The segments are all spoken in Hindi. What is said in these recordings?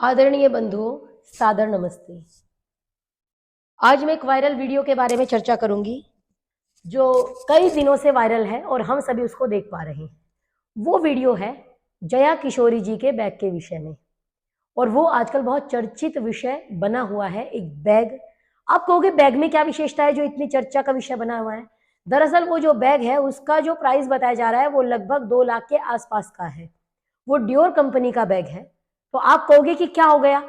आदरणीय बंधुओं, सादर नमस्ते। आज मैं एक वायरल वीडियो के बारे में चर्चा करूंगी जो कई दिनों से वायरल है और हम सभी उसको देख पा रहे हैं। वो वीडियो है जया किशोरी जी के बैग के विषय में, और वो आजकल बहुत चर्चित विषय बना हुआ है। एक बैग, आप कहोगे बैग में क्या विशेषता है जो इतनी चर्चा का विषय बना हुआ है? दरअसल वो जो बैग है उसका जो प्राइस बताया जा रहा है वो लगभग 2 लाख के आसपास का है। वो डियोर कंपनी का बैग है। तो आप कहोगे कि क्या हो गया,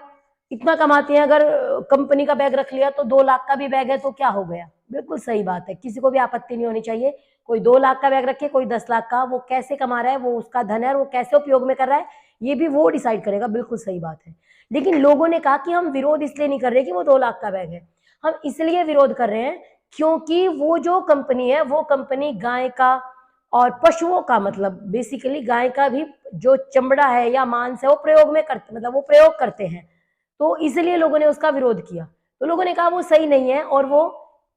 इतना कमाते हैं, अगर कंपनी का बैग रख लिया तो 2 लाख का भी बैग है तो क्या हो गया? बिल्कुल सही बात है, किसी को भी आपत्ति नहीं होनी चाहिए। कोई 2 लाख का बैग रखे, कोई 10 लाख का, वो कैसे कमा रहा है, वो उसका धन है, वो कैसे उपयोग में कर रहा है, ये भी वो डिसाइड करेगा। बिल्कुल सही बात है। लेकिन लोगों ने कहा कि हम विरोध इसलिए नहीं कर रहे कि वो 2 लाख का बैग है, हम इसलिए विरोध कर रहे हैं क्योंकि वो जो कंपनी है वो कंपनी गाय का और पशुओं का, मतलब बेसिकली गाय का भी जो चमड़ा है या मांस है वो प्रयोग में करते, मतलब वो प्रयोग करते हैं। तो इसलिए लोगों ने उसका विरोध किया। तो लोगों ने कहा वो सही नहीं है और वो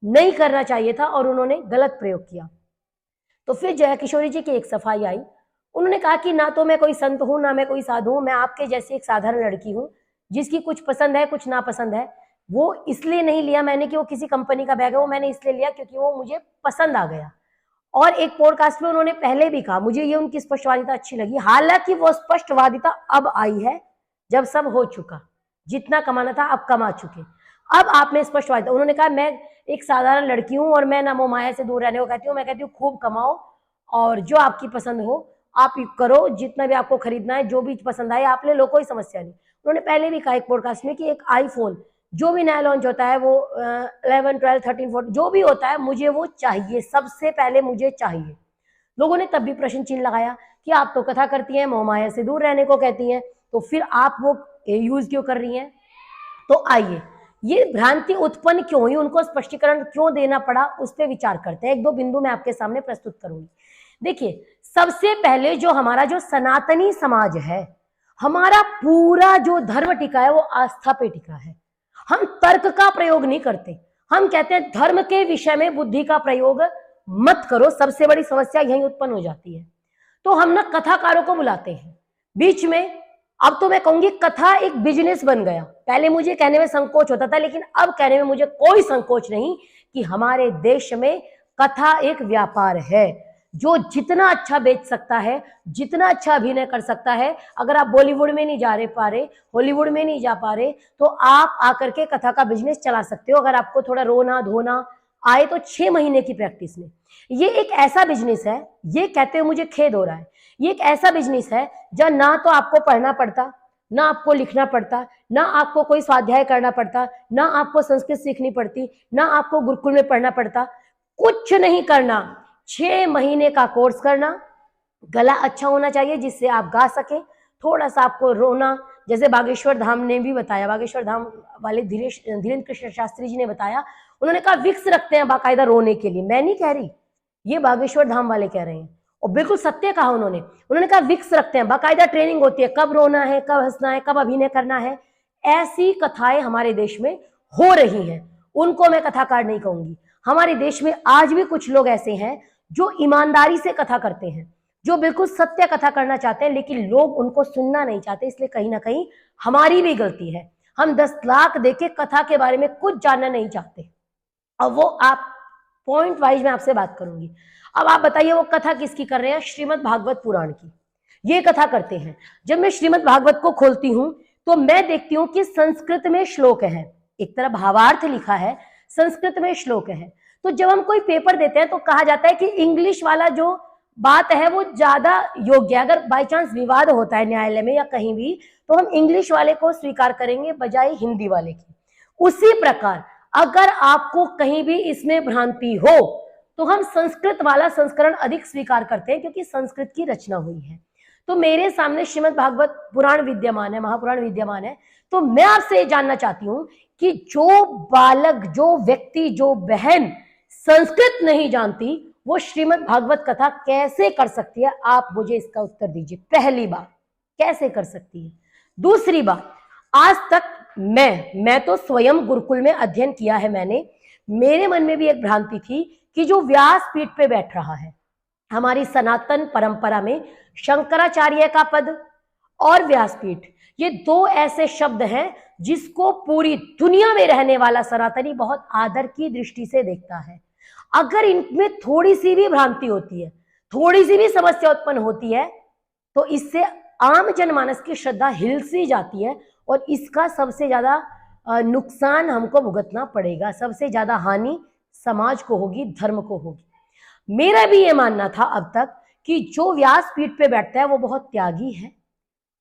नहीं करना चाहिए था और उन्होंने गलत प्रयोग किया। तो फिर जया किशोरी जी की एक सफाई आई। उन्होंने कहा कि ना तो मैं कोई संत हूं ना मैं कोई साधु हूं, मैं आपके जैसी एक साधारण लड़की हूं जिसकी कुछ पसंद है कुछ नापसंद है। वो इसलिए नहीं लिया मैंने कि वो किसी कंपनी का बैग है, वो मैंने इसलिए लिया क्योंकि वो मुझे पसंद आ गया। और एक पॉडकास्ट में उन्होंने पहले भी कहा, मुझे ये उनकी स्पष्टवादिता अच्छी लगी। हालांकि वो स्पष्टवादिता अब आई है जब सब हो चुका, जितना कमाना था अब कमा चुके। अब आप में स्पष्टवादिता, उन्होंने कहा मैं एक साधारण लड़की हूं और मैं ना मोह माया से दूर रहने को कहती हूँ, मैं कहती हूँ खूब कमाओ और जो आपकी पसंद हो आप करो, जितना भी आपको खरीदना है, जो भी पसंद आए आप ले लो, कोई समस्या नहीं। उन्होंने पहले भी कहा एक पॉडकास्ट में कि एक आईफोन जो भी नया लॉन्च होता है वो 11, 12, 13, 14 जो भी होता है मुझे वो चाहिए, सबसे पहले मुझे चाहिए। लोगों ने तब भी प्रश्न चिन्ह लगाया कि आप तो कथा करती हैं, मोह माया से दूर रहने को कहती हैं, तो फिर आप वो यूज क्यों कर रही हैं? तो आइए, ये भ्रांति उत्पन्न क्यों हुई, उनको स्पष्टीकरण क्यों देना पड़ा, उस पर विचार करते हैं। एक दो बिंदु मैं आपके सामने प्रस्तुत करूंगी। देखिए, सबसे पहले जो हमारा जो सनातनी समाज है, हमारा पूरा जो धर्म टिका है वो आस्था पे टिका है। हम तर्क का प्रयोग नहीं करते। हम कहते हैं धर्म के विषय में बुद्धि का प्रयोग मत करो। सबसे बड़ी समस्या यही उत्पन्न हो जाती है। तो हम ना कथाकारों को बुलाते हैं बीच में। अब तो मैं कहूंगी कथा एक बिजनेस बन गया। पहले मुझे कहने में संकोच होता था, लेकिन अब कहने में मुझे कोई संकोच नहीं कि हमारे देश में कथा एक व्यापार है। जो जितना अच्छा बेच सकता है, जितना अच्छा अभिनय कर सकता है, अगर आप बॉलीवुड में नहीं जा रहे पा रहे, हॉलीवुड में नहीं जा पा रहे, तो आप आकर के कथा का बिजनेस चला सकते हो। अगर आपको थोड़ा रोना धोना आए तो 6 महीने की प्रैक्टिस में ये एक ऐसा बिजनेस है, ये कहते हुए मुझे खेद हो रहा है, ये एक ऐसा बिजनेस है जहां ना तो आपको पढ़ना पड़ता, ना आपको लिखना पड़ता, ना आपको कोई स्वाध्याय करना पड़ता, ना आपको संस्कृत सीखनी पड़ती, ना आपको गुरुकुल में पढ़ना पड़ता, कुछ नहीं करना। 6 महीने का कोर्स करना, गला अच्छा होना चाहिए जिससे आप गा सके, थोड़ा सा आपको रोना, जैसे बागेश्वर धाम ने भी बताया, बागेश्वर धाम वाले धीरेन्द्र कृष्ण शास्त्री जी ने बताया। उन्होंने कहा विक्स रखते हैं बाकायदा रोने के लिए। मैं नहीं कह रही, ये बागेश्वर धाम वाले कह रहे हैं और बिल्कुल सत्य कहा उन्होंने कहा विक्स रखते हैं, बाकायदा ट्रेनिंग होती है, कब रोना है, कब हंसना है, कब अभिनय करना है। ऐसी कथाएं हमारे देश में हो रही हैं, उनको मैं कथाकार नहीं कहूंगी। हमारे देश में आज भी कुछ लोग ऐसे हैं जो ईमानदारी से कथा करते हैं, जो बिल्कुल सत्य कथा करना चाहते हैं, लेकिन लोग उनको सुनना नहीं चाहते। इसलिए कहीं ना कहीं हमारी भी गलती है। हम 10 लाख देके कथा के बारे में कुछ जानना नहीं चाहते। अब वो आप पॉइंट वाइज में आपसे बात करूंगी। अब आप बताइए वो कथा किसकी कर रहे हैं? श्रीमद् भागवत पुराण की ये कथा करते हैं। जब मैं श्रीमद् भागवत को खोलती हूं तो मैं देखती हूं कि संस्कृत में श्लोक है, एक तरफ भावार्थ लिखा है, संस्कृत में श्लोक है। तो जब हम कोई पेपर देते हैं तो कहा जाता है कि इंग्लिश वाला जो बात है वो ज्यादा योग्य है। अगर बाई चांस विवाद होता है न्यायालय में या कहीं भी, तो हम इंग्लिश वाले को स्वीकार करेंगे बजाय हिंदी वाले की। उसी प्रकार अगर आपको कहीं भी इसमें भ्रांति हो तो हम संस्कृत वाला संस्करण अधिक स्वीकार करते हैं क्योंकि संस्कृत की रचना हुई है। तो मेरे सामने श्रीमद् भागवत पुराण विद्यमान है, महापुराण विद्यमान है। तो मैं आपसे ये जानना चाहती हूं कि जो बालक, जो व्यक्ति, जो बहन संस्कृत नहीं जानती वो श्रीमद् भागवत कथा कैसे कर सकती है? आप मुझे इसका उत्तर दीजिए। पहली बात, कैसे कर सकती है? दूसरी बात, आज तक मैं तो स्वयं गुरुकुल में अध्ययन किया है मैंने। मेरे मन में भी एक भ्रांति थी कि जो व्यास पीठ पे बैठ रहा है, हमारी सनातन परंपरा में शंकराचार्य का पद और व्यासपीठ, ये दो ऐसे शब्द हैं जिसको पूरी दुनिया में रहने वाला सनातनी बहुत आदर की दृष्टि से देखता है। अगर इनमें थोड़ी सी भी भ्रांति होती है, थोड़ी सी भी समस्या उत्पन्न होती है, तो इससे आम जनमानस की श्रद्धा हिल सी जाती है और इसका सबसे ज्यादा नुकसान हमको भुगतना पड़ेगा, सबसे ज्यादा हानि समाज को होगी, धर्म को होगी। मेरा भी ये मानना था अब तक कि जो व्यास पीठ पे बैठता है वो बहुत त्यागी है,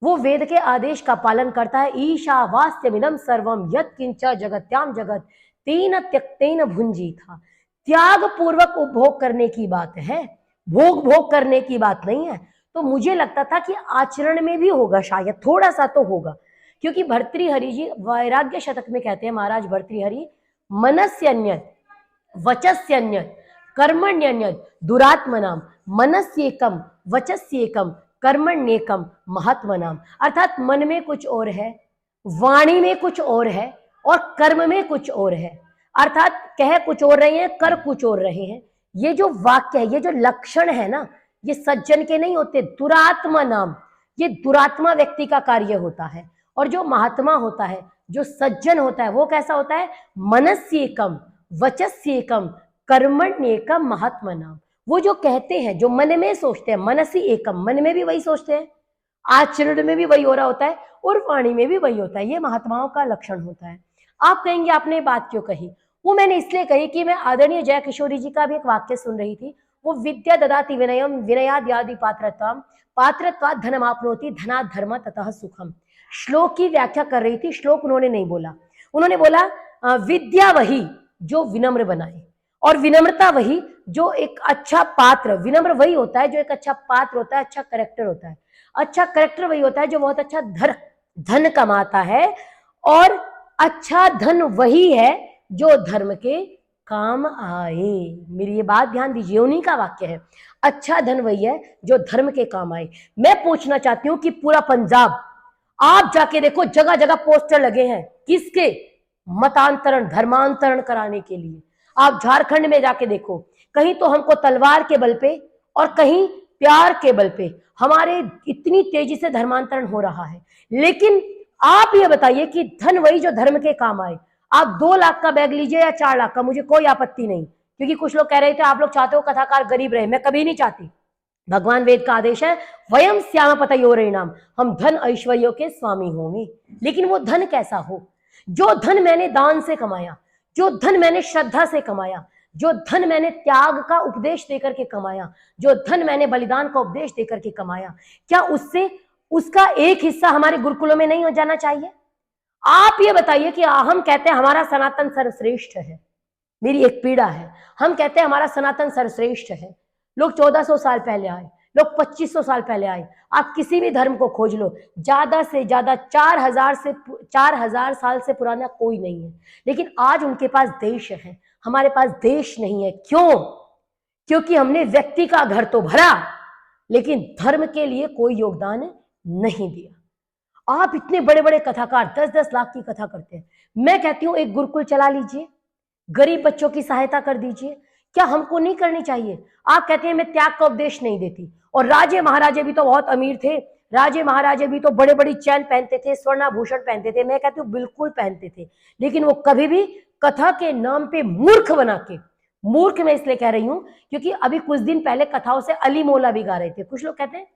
वो वेद के आदेश का पालन करता है। ईशावास्यमिदं सर्वम यत् किंच जगत्याम जगत तेन त्यक्तेन भुंजी था। त्याग पूर्वक उपभोग करने की बात है, भोग करने की बात नहीं है। तो मुझे लगता था कि आचरण में भी होगा, शायद थोड़ा सा तो होगा, क्योंकि भर्तृहरि जी वैराग्य शतक में कहते हैं, महाराज भर्तृहरि, मनस्यन्यत वचस्यन्यत कर्मण्यन्यत दुरात्मनाम मनस्येकम वचस्येकम कर्मण्येकम महात्मनाम। अर्थात मन में कुछ और है, वाणी में कुछ और है और कर्म में कुछ और है। अर्थात कह कुछ और रहे हैं, कर कुछ और रहे हैं। ये जो वाक्य है, ये जो लक्षण है ना, ये सज्जन के नहीं होते। दुरात्मा नाम, ये दुरात्मा व्यक्ति का कार्य होता है। और जो महात्मा होता है, जो सज्जन होता है, वो कैसा होता है? मनस्येकम वचस्येकम कर्मण्येकम महात्मनाम। वो जो कहते हैं, जो मन में सोचते हैं, मनसी एकम, मन में भी वही सोचते हैं, आचरण में भी वही हो रहा होता है और वाणी में भी वही होता है। ये महात्माओं का लक्षण होता है। आप कहेंगे आपने बात क्यों कही? वो मैंने इसलिए कही कि मैं आदरणीय जय किशोरी जी का भी एक वाक्य सुन रही थी। वो विद्या ददाति विनयम विनयाद्यादि पात्रत्वम पात्रत्वात् धनमाप्नोति धनात् धर्म ततः सुखम। श्लोक की व्याख्या कर रही थी। श्लोक उन्होंने नहीं बोला, उन्होंने बोला विद्या वही जो विनम्र बनाए और विनम्रता वही जो एक अच्छा पात्र, विनम्र वही होता है जो एक अच्छा पात्र होता है, अच्छा करेक्टर होता है। अच्छा करेक्टर वही होता है जो बहुत अच्छा धन कमाता है और अच्छा धन वही है जो धर्म के काम आए। मेरी ये बात ध्यान दीजिए, उन्हीं का वाक्य है। अच्छा धन वही है जो धर्म के काम आए। मैं पूछना चाहती हूं कि पूरा पंजाब आप जाके देखो, जगह जगह पोस्टर लगे हैं, किसके? मतांतरण, धर्मांतरण कराने के लिए। आप झारखंड में जाके देखो, कहीं तो हमको तलवार के बल पे और कहीं प्यार के बल पे हमारे इतनी तेजी से धर्मांतरण हो रहा है। लेकिन आप ये बताइए कि धन वही जो धर्म के काम आए। आप 2 लाख का बैग लीजिए या 4 लाख का, मुझे कोई आपत्ति नहीं, क्योंकि कुछ लोग कह रहे थे आप लोग चाहते हो कथाकार गरीब रहे। मैं कभी नहीं चाहती। भगवान वेद का आदेश है, वयम श्याम पतयोरेणाम, हम धन ऐश्वर्यों के स्वामी होंगे। लेकिन वो धन कैसा हो? जो धन मैंने दान से कमाया, जो धन मैंने श्रद्धा से कमाया, जो धन मैंने त्याग का उपदेश देकर के कमाया, जो धन मैंने बलिदान का उपदेश देकर के कमाया, क्या उससे उसका एक हिस्सा हमारे गुरुकुलों में नहीं हो जाना चाहिए? आप ये बताइए कि हम कहते हैं हमारा सनातन सर्वश्रेष्ठ है, मेरी एक पीड़ा है। हम कहते हैं हमारा सनातन सर्वश्रेष्ठ है। लोग 1400 साल पहले आए, लोग 2500 साल पहले आए। आप किसी भी धर्म को खोज लो, ज्यादा से ज्यादा 4000 साल से पुराना कोई नहीं है। लेकिन आज उनके पास देश है, हमारे पास देश नहीं है। क्यों? क्योंकि हमने व्यक्ति का घर तो भरा लेकिन धर्म के लिए कोई योगदान नहीं दिया। आप इतने बड़े बड़े कथाकार 10-10 लाख की कथा करते हैं। मैं कहती हूं एक गुरुकुल चला लीजिए, गरीब बच्चों की सहायता कर दीजिए। क्या हमको नहीं करनी चाहिए? आप कहते हैं मैं त्याग का उपदेश नहीं देती। और राजे महाराजे भी तो बहुत अमीर थे, राजे महाराजे भी तो बड़े बड़ी चैन पहनते थे, स्वर्णाभूषण पहनते थे। मैं कहती हूँ बिल्कुल पहनते थे, लेकिन वो कभी भी कथा के नाम पे मूर्ख बना के, मूर्ख मैं इसलिए कह रही हूं क्योंकि अभी कुछ दिन पहले कथाओं से अली मौला भी गा रहे थे। कुछ लोग कहते हैं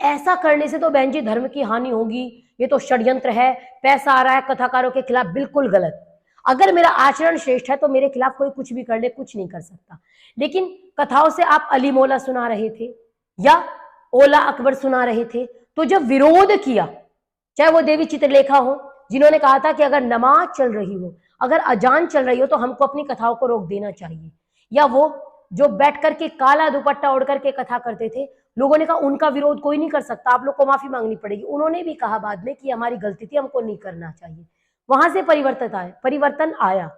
ऐसा करने से तो बहन जी धर्म की हानि होगी, ये तो षड्यंत्र है, पैसा आ रहा है कथाकारों के खिलाफ। बिल्कुल गलत। अगर मेरा आचरण श्रेष्ठ है तो मेरे खिलाफ कोई कुछ भी कर ले, कुछ नहीं कर सकता। लेकिन कथाओं से आप अली मौला सुना रहे थे या ओला अकबर सुना रहे थे, तो जब विरोध किया, चाहे वो देवी चित्रलेखा हो जिन्होंने कहा था कि अगर नमाज चल रही हो, अगर अजान चल रही हो तो हमको अपनी कथाओं को रोक देना चाहिए, या वो जो बैठ करके काला दुपट्टा ओढ़ करके कथा करते थे, लोगों ने कहा उनका विरोध कोई नहीं कर सकता, आप लोग को माफी मांगनी पड़ेगी। उन्होंने भी कहा बाद में कि हमारी गलती थी, हमको नहीं करना चाहिए। वहां से परिवर्तन आया।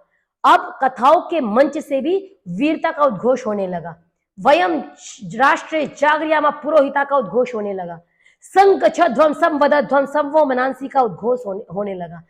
अब कथाओं के मंच से भी वीरता का उद्घोष होने लगा, वयम राष्ट्रे जागरियामा पुरोहिता का उद्घोष होने लगा, संकच्छध्वम संवदध्वम संवो मनांसी का उद्घोष होने लगा।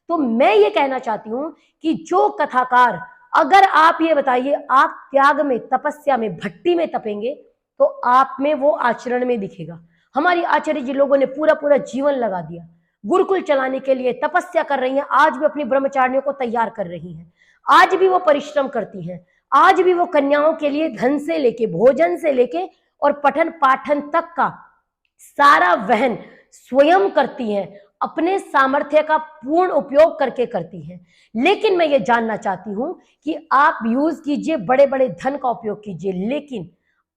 तो मैं ये कहना चाहती हूं कि जो कथाकार, अगर आप ये बताइए आप त्याग में, तपस्या में, भट्टी में तपेंगे तो आप में वो आचरण में दिखेगा। हमारी आचार्य जी लोगों ने पूरा पूरा जीवन लगा दिया, गुरुकुल चलाने के लिए तपस्या कर रही हैं, आज भी अपनी ब्रह्मचारिणियों को तैयार कर रही हैं, आज भी वो परिश्रम करती हैं, आज भी वो कन्याओं के लिए धन से लेके, भोजन से लेके और पठन पाठन तक का सारा वहन स्वयं करती हैं, अपने सामर्थ्य का पूर्ण उपयोग करके करती हैं। लेकिन मैं ये जानना चाहती हूं कि आप यूज कीजिए, बड़े बड़े धन का उपयोग कीजिए, लेकिन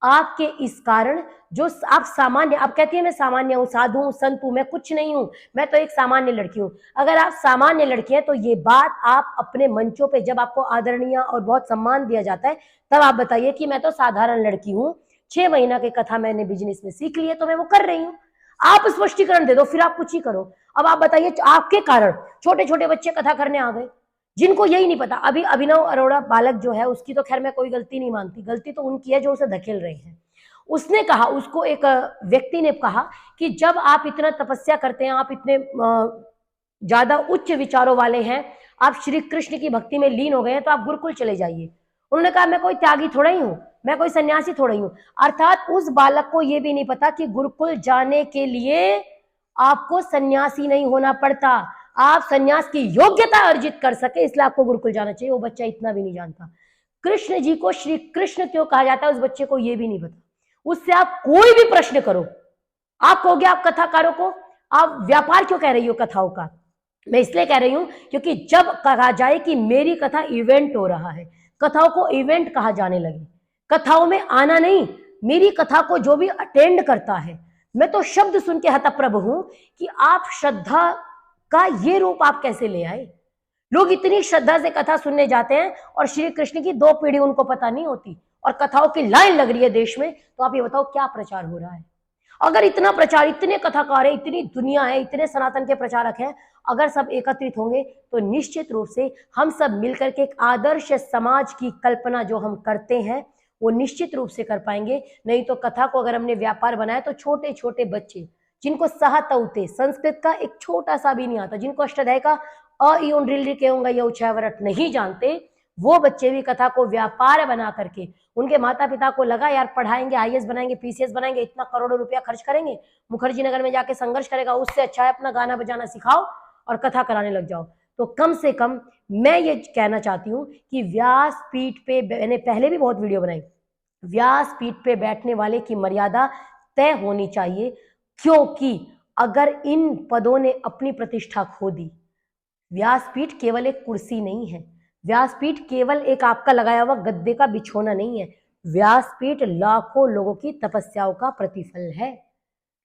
आपके इस कारण जो आप सामान्य, आप कहती है मैं सामान्य हूं, साधु हूं, संत हूं, मैं कुछ नहीं हूं, मैं तो एक सामान्य लड़की हूं। अगर आप सामान्य लड़की हैं तो ये बात आप अपने मंचों पे जब आपको आदरणीय और बहुत सम्मान दिया जाता है तब आप बताइए कि मैं तो साधारण लड़की हूं, 6 महीना की कथा मैंने बिजनेस में सीख ली है तो मैं वो कर रही हूं। आप स्पष्टीकरण दे दो, फिर आप कुछ ही करो। अब आप बताइए, आपके कारण छोटे छोटे बच्चे कथा करने आ गए जिनको यही नहीं पता। अभी अभिनव अरोड़ा बालक जो है उसकी तो खैर मैं कोई गलती नहीं मानती, गलती तो उनकी है जो उसे धकेल रहे हैं। उसने कहा, उसको एक व्यक्ति ने कहा कि जब आप इतना तपस्या करते हैं, आप इतने ज्यादा उच्च विचारों वाले हैं, आप श्री कृष्ण की भक्ति में लीन हो गए हैं, तो आप गुरुकुल चले जाइए। उन्होंने कहा मैं कोई त्यागी थोड़ा ही हूं, मैं कोई सन्यासी थोड़ा ही हूं। अर्थात उस बालक को यह भी नहीं पता कि गुरुकुल जाने के लिए आपको सन्यासी नहीं होना पड़ता, आप सन्यास की योग्यता अर्जित कर सके इसलिए आपको गुरुकुल जाना चाहिए। वो बच्चा इतना भी नहीं जानता। कृष्ण जी को श्री कृष्ण क्यों कहा जाता है उस बच्चे को यह भी नहीं पता। उससे आप कोई भी प्रश्न करो, आप कहोगे, आप कथाकारों को आप व्यापार क्यों कह रही हो कथाओं का? मैं इसलिए कह रही हूं क्योंकि जब कहा जाए कि मेरी कथा इवेंट हो रहा है, कथाओं को इवेंट कहा जाने लगे, कथाओं में आना नहीं, मेरी कथा को जो भी अटेंड करता है, मैं तो शब्द सुन के हतप्रभ हूं कि आप श्रद्धा का ये रूप आप कैसे ले आए। लोग इतनी श्रद्धा से कथा सुनने जाते हैं और श्री कृष्ण की 2 पीढ़ी उनको पता नहीं होती और कथाओं की लाइन लग रही है देश में। तो आप ये बताओ क्या प्रचार हो रहा है? अगर इतना प्रचार, इतने कथाकार है, इतनी दुनिया है, इतने सनातन के प्रचारक हैं, अगर सब एकत्रित होंगे तो निश्चित रूप से हम सब मिलकर के एक आदर्श समाज की कल्पना जो हम करते हैं वो निश्चित रूप से कर पाएंगे। नहीं तो कथा को अगर हमने व्यापार बनाया तो छोटे छोटे बच्चे जिनको सहतौते संस्कृत का एक छोटा सा भी नहीं आता, जिनको अष्टाध्याय का अ ई उन ऋ के होंगे या उच्चावरट नहीं जानते, वो बच्चे भी कथा को व्यापार बना करके, उनके माता पिता को लगा यार पढ़ाएंगे, आईएएस बनाएंगे, पीसीएस बनाएंगे, इतना करोड़ों रुपया खर्च करेंगे, मुखर्जी नगर में जाके संघर्ष करेगा, उससे अच्छा है अपना गाना बजाना सिखाओ और कथा कराने लग जाओ। तो कम से कम मैं ये कहना चाहती हूँ कि व्यास पीठ पे, मैंने पहले भी बहुत वीडियो बनाई, व्यास पीठ पे बैठने वाले की मर्यादा तय होनी चाहिए, क्योंकि अगर इन पदों ने अपनी प्रतिष्ठा खो दी, व्यासपीठ केवल एक कुर्सी नहीं है, व्यासपीठ केवल एक आपका लगाया हुआ गद्दे का बिछोना नहीं है, व्यासपीठ लाखों लोगों की तपस्याओं का प्रतिफल है।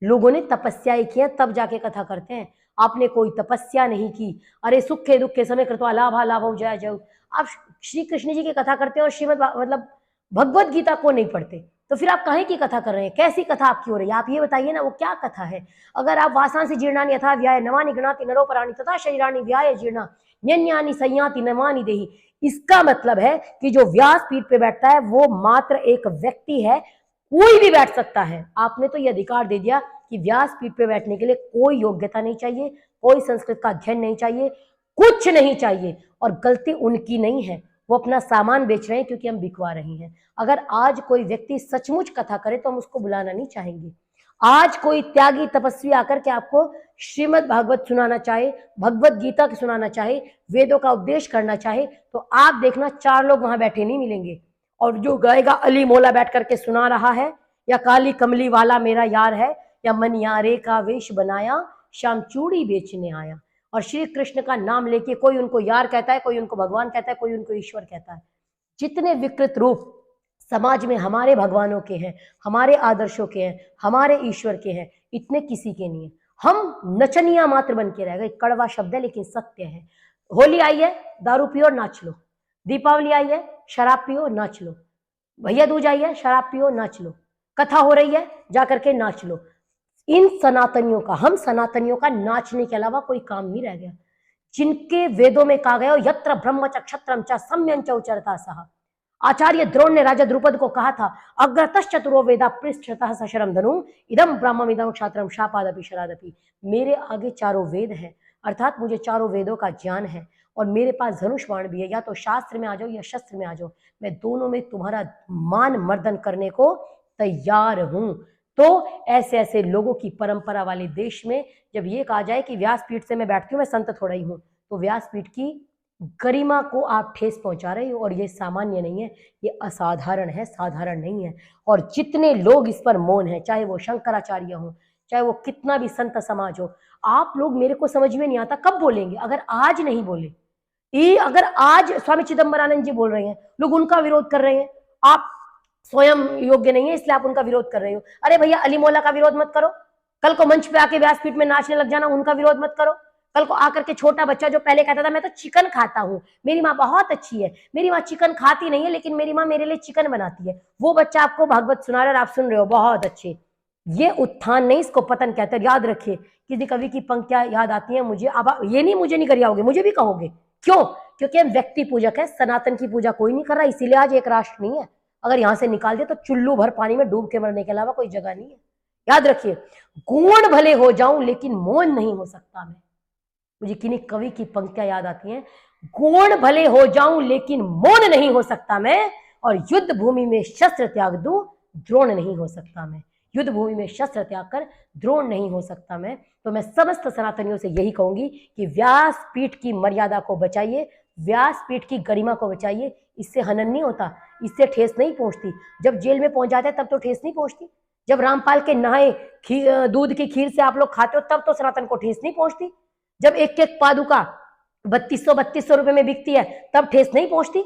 लोगों ने तपस्याएं की तब जाके कथा करते हैं। आपने कोई तपस्या नहीं की, अरे सुखे दुखे समय कृत्वा लाभा लाभो जय जय, आप श्री कृष्ण जी की कथा करते हैं और श्रीमद मतलब भगवत गीता को नहीं पढ़ते, तो फिर आप काहे की कथा कर रहे हैं? कैसी कथा आपकी हो रही है? आप ये बताइए ना, वो क्या कथा है? अगर आप वासांसी जीर्णानि यथा व्याय नवानि गृणाति नरोपराणि तथा शरीराणि व्याय जीर्णा न्यन्यानि संयाति नवानि देहि, इसका मतलब है कि जो व्यास पीठ पे बैठता है वो मात्र एक व्यक्ति है, कोई भी बैठ सकता है। आपने तो ये अधिकार दे दिया कि व्यास पीठ पे बैठने के लिए कोई योग्यता नहीं चाहिए, कोई संस्कृत का अध्ययन नहीं चाहिए, कुछ नहीं चाहिए। और गलती उनकी नहीं है, वो अपना सामान बेच रहे हैं क्योंकि हम बिकवा रहे हैं। अगर आज कोई व्यक्ति सचमुच कथा करे तो हम उसको बुलाना नहीं चाहेंगे। आज कोई त्यागी तपस्वी आकर के आपको श्रीमद् भागवत सुनाना चाहे, भगवत गीता सुनाना चाहे, वेदों का उपदेश करना चाहे, तो आप देखना 4 लोग वहां बैठे नहीं मिलेंगे। और जो गाएगा अली मौला बैठ करके सुना रहा है, या काली कमली वाला मेरा यार है, या मनियारे का वेश बनाया शाम चूड़ी बेचने आया, और श्री कृष्ण का नाम लेके कोई उनको यार कहता है, कोई उनको भगवान कहता है, कोई उनको ईश्वर कहता है। जितने विकृत रूप समाज में हमारे भगवानों के हैं, हमारे आदर्शों के हैं, हमारे ईश्वर के हैं, इतने किसी के नहीं है। हम नचनिया मात्र बन के रह गए। कड़वा शब्द है लेकिन सत्य है। होली आई है, दारू पियो नाच लो। दीपावली आई है, शराब पियो नाच लो। भैया दूज आई है, शराब पियो नाच लो। कथा हो रही है, जाकर के नाच लो। इन सनातनियों का, हम सनातनियों का नाचने के अलावा कोई काम नहीं रह गया। जिनके वेदों में कहा गया यत्र ब्रह्म च क्षत्रम च सम्यं च उचरता सह। आचार्य द्रोण ने राजा द्रुपद को कहा था, अग्रतश्चतुरो वेदा पृष्ठतः सशरम धनु इदम ब्रह्मम इदम क्षात्रम शापादपि शरादपि। मेरे आगे 4 वेद हैं, अर्थात मुझे 4 वेदों का ज्ञान है, और मेरे पास धनुष बाण भी है। या तो शास्त्र में आ जाओ या शस्त्र में आ जाओ, मैं दोनों में तुम्हारा मान मर्दन करने को तैयार हूं। तो ऐसे ऐसे लोगों की परंपरा वाले देश में जब ये कहा जाए कि व्यासपीठ से मैं बैठती हूँ, मैं संत थोड़ा ही हूं, तो व्यासपीठ की गरिमा को आप ठेस पहुंचा रहे हो। और ये सामान्य नहीं है, ये असाधारण है, साधारण नहीं है। और जितने लोग इस पर मौन है, चाहे वो शंकराचार्य हो, चाहे वो कितना भी संत समाज हो, आप लोग, मेरे को समझ में नहीं आता कब बोलेंगे। अगर आज नहीं बोले, ये अगर आज स्वामी चिदंबरानंद जी बोल रहे हैं, लोग उनका विरोध कर रहे हैं, आप स्वयं योग्य नहीं है इसलिए आप उनका विरोध कर रहे हो। अरे भैया, अली मौला का विरोध मत करो, कल को मंच पे आके व्यासपीठ में नाचने लग जाना, उनका विरोध मत करो। कल को आकर के छोटा बच्चा जो पहले कहता था मैं तो चिकन खाता हूँ, मेरी माँ बहुत अच्छी है, मेरी माँ चिकन खाती नहीं है लेकिन मेरी माँ मेरे लिए चिकन बनाती है, वो बच्चा आपको भागवत सुना रहा है और आप सुन रहे हो, बहुत अच्छे। ये उत्थान नहीं, इसको पतन कहते हैं। याद रखिए, किसी कवि की पंक्तियां याद आती हैं मुझे, अब ये नहीं मुझे नहीं करियाओगे, मुझे भी कहोगे। क्यों? क्योंकि हम व्यक्ति पूजक है, सनातन की पूजा कोई नहीं कर रहा, इसीलिए आज एक राष्ट्र नहीं है। अगर यहां से निकाल दे तो चुल्लू भर पानी में डूब के मरने के अलावा कोई जगह नहीं है। याद रखिए, गुण भले हो जाऊं लेकिन मौन नहीं हो सकता मैं। मुझे किन्हीं कवि की पंक्तियां याद आती हैं, गुण भले हो जाऊं लेकिन मौन नहीं हो सकता मैं, और युद्ध भूमि में शस्त्र त्याग दूं, द्रोण नहीं हो सकता मैं। युद्ध भूमि में शस्त्र त्याग कर द्रोण नहीं हो सकता मैं। तो मैं समस्त सनातनियों से यही कहूंगी कि व्यासपीठ की मर्यादा को बचाइए, व्यासपीठ की गरिमा को बचाइए। इससे हनन नहीं होता, इससे ठेस नहीं पहुंचती। जब जेल में पहुंच जाते तब तो ठेस नहीं पहुंचती। जब रामपाल के नहाए दूध की खीर से आप लोग खाते हो तब तो सनातन को ठेस नहीं पहुंचती। जब एक एक पादुका 3200 रुपए में बिकती है तब ठेस नहीं पहुंचती।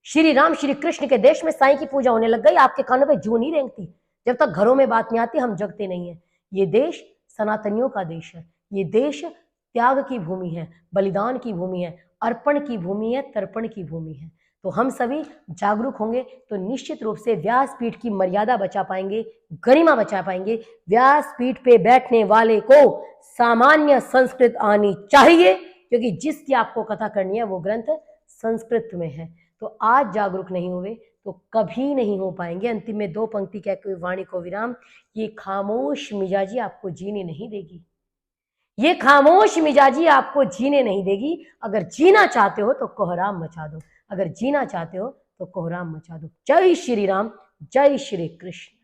श्री राम श्री कृष्ण के देश में साईं की पूजा होने लग गई, आपके कानों पे जूं नहीं रेंगती। जब तक घरों में बात नहीं आती हम जगते नहीं है। ये देश सनातनियों का देश है, ये देश त्याग की भूमि है, बलिदान की भूमि है, अर्पण की भूमि है, तर्पण की भूमि है। तो हम सभी जागरूक होंगे तो निश्चित रूप से व्यासपीठ की मर्यादा बचा पाएंगे, गरिमा बचा पाएंगे। व्यासपीठ पे बैठने वाले को सामान्य संस्कृत आनी चाहिए, क्योंकि जिसकी आपको कथा करनी है वो ग्रंथ संस्कृत में है। तो आज जागरूक नहीं हुए तो कभी नहीं हो पाएंगे। अंतिम में 2 पंक्ति कह के वाणी को विराम, ये खामोश मिजाजी आपको जीने नहीं देगी, ये खामोश मिजाजी आपको जीने नहीं देगी। अगर जीना चाहते हो तो कोहराम मचा दो, अगर जीना चाहते हो तो कोहराम मचा दो। जय श्री राम, जय श्री कृष्ण।